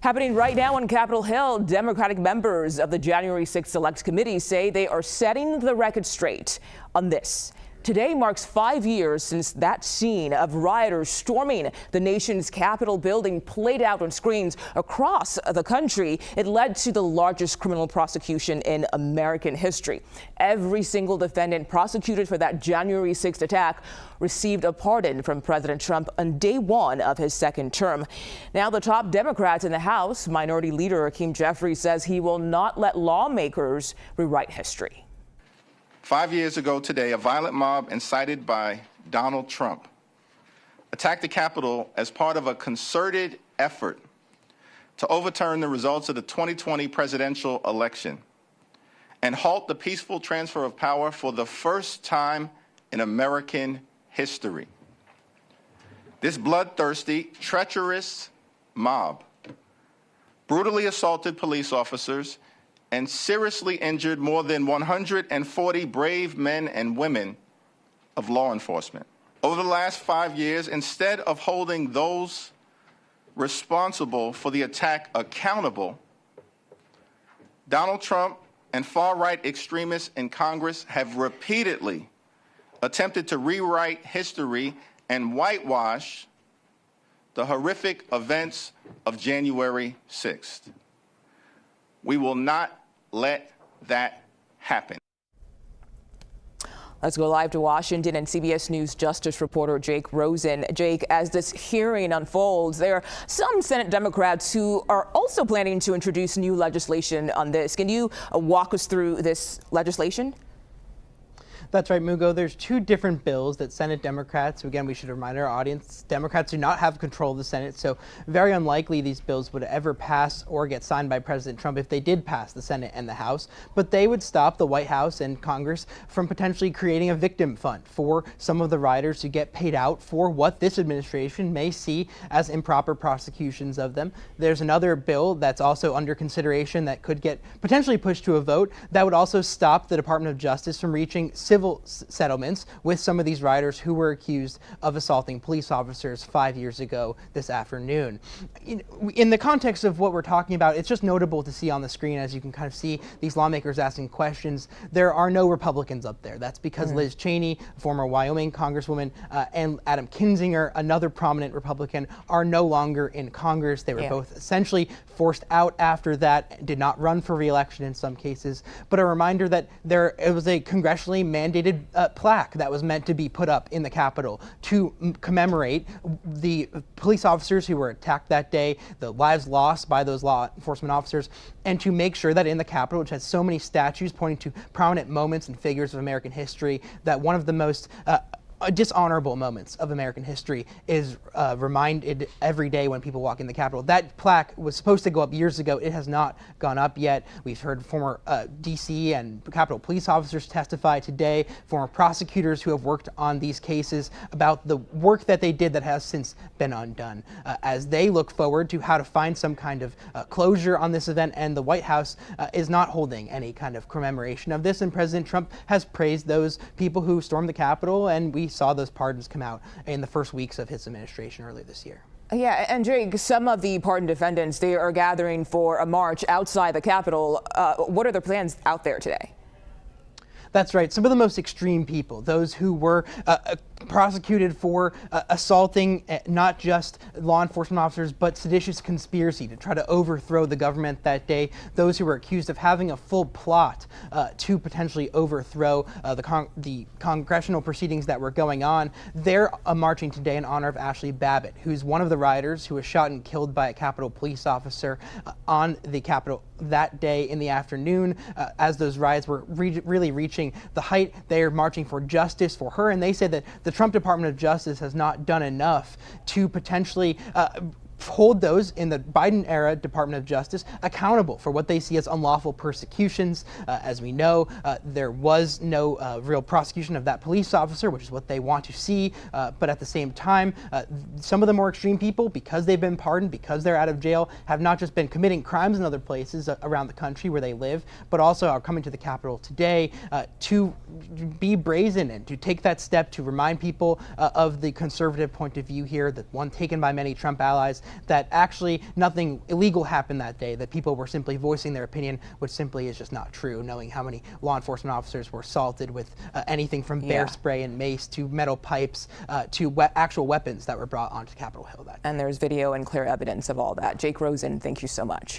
Happening right now on Capitol Hill, Democratic members of the January 6th Select Committee say they are setting the record straight on this. Today marks 5 years since that scene of rioters storming the nation's Capitol building played out on screens across the country. It led to the largest criminal prosecution in American history. Every single defendant prosecuted for that January 6th attack received a pardon from President Trump on day one of his second term. Now the top Democrats in the House, Minority Leader Hakeem Jeffries, says he will not let lawmakers rewrite history. 5 years ago today, a violent mob incited by Donald Trump attacked the Capitol as part of a concerted effort to overturn the results of the 2020 presidential election and halt the peaceful transfer of power for the first time in American history. This bloodthirsty, treacherous mob brutally assaulted police officers and seriously injured more than 140 brave men and women of law enforcement. Over the last 5 years, instead of holding those responsible for the attack accountable, Donald Trump and far-right extremists in Congress have repeatedly attempted to rewrite history and whitewash the horrific events of January 6th. We will not let that happen. Let's go live to Washington and CBS News Justice reporter Jake Rosen. Jake, as this hearing unfolds, there are some Senate Democrats who are also planning to introduce new legislation on this. Can you walk us through this legislation? That's right, Mugo. There's two different bills that Senate Democrats, again, we should remind our audience, Democrats do not have control of the Senate, so very unlikely these bills would ever pass or get signed by President Trump if they did pass the Senate and the House. But they would stop the White House and Congress from potentially creating a victim fund for some of the rioters to get paid out for what this administration may see as improper prosecutions of them. There's another bill that's also under consideration that could get potentially pushed to a vote that would also stop the Department of Justice from reaching civil settlements with some of these rioters who were accused of assaulting police officers 5 years ago this afternoon. In the context of what we're talking about, it's just notable to see on the screen, as you can kind of see these lawmakers asking questions. There are no Republicans up there. That's because Liz Cheney, former Wyoming Congresswoman, and Adam Kinzinger, another prominent Republican, are no longer in Congress. They were both essentially forced out after that, did not run for re-election in some cases. But a reminder that it was a congressionally mandated plaque that was meant to be put up in the Capitol to commemorate the police officers who were attacked that day, the lives lost by those law enforcement officers, and to make sure that in the Capitol, which has so many statues pointing to prominent moments and figures of American history, that one of the most dishonorable moments of American history is reminded every day when people walk in the Capitol. That plaque was supposed to go up years ago. It has not gone up yet. We've heard former D.C. and Capitol police officers testify today, former prosecutors who have worked on these cases about the work that they did that has since been undone. As they look forward to how to find some kind of closure on this event, and the White House is not holding any kind of commemoration of this, and President Trump has praised those people who stormed the Capitol, and we saw those pardons come out in the first weeks of his administration earlier this year. Yeah, and Jake, some of the pardon defendants, they are gathering for a march outside the Capitol. What are their plans out there today? That's right. Some of the most extreme people, those who were prosecuted for assaulting not just law enforcement officers, but seditious conspiracy to try to overthrow the government that day. Those who were accused of having a full plot to potentially overthrow the congressional proceedings that were going on. They're marching today in honor of Ashley Babbitt, who's one of the rioters who was shot and killed by a Capitol police officer on the Capitol that day in the afternoon. As those riots were really reaching the height, they are marching for justice for her, and they say that the Trump Department of Justice has not done enough to potentially hold those in the Biden-era Department of Justice accountable for what they see as unlawful persecutions. As we know, there was no real prosecution of that police officer, which is what they want to see. But at the same time, some of the more extreme people, because they've been pardoned, because they're out of jail, have not just been committing crimes in other places around the country where they live, but also are coming to the Capitol today to be brazen and to take that step to remind people of the conservative point of view here, that one taken by many Trump allies, that actually nothing illegal happened that day, that people were simply voicing their opinion, which simply is just not true, knowing how many law enforcement officers were assaulted with anything from bear spray and mace to metal pipes to actual weapons that were brought onto Capitol Hill that day. And there's video and clear evidence of all that. Jake Rosen, thank you so much.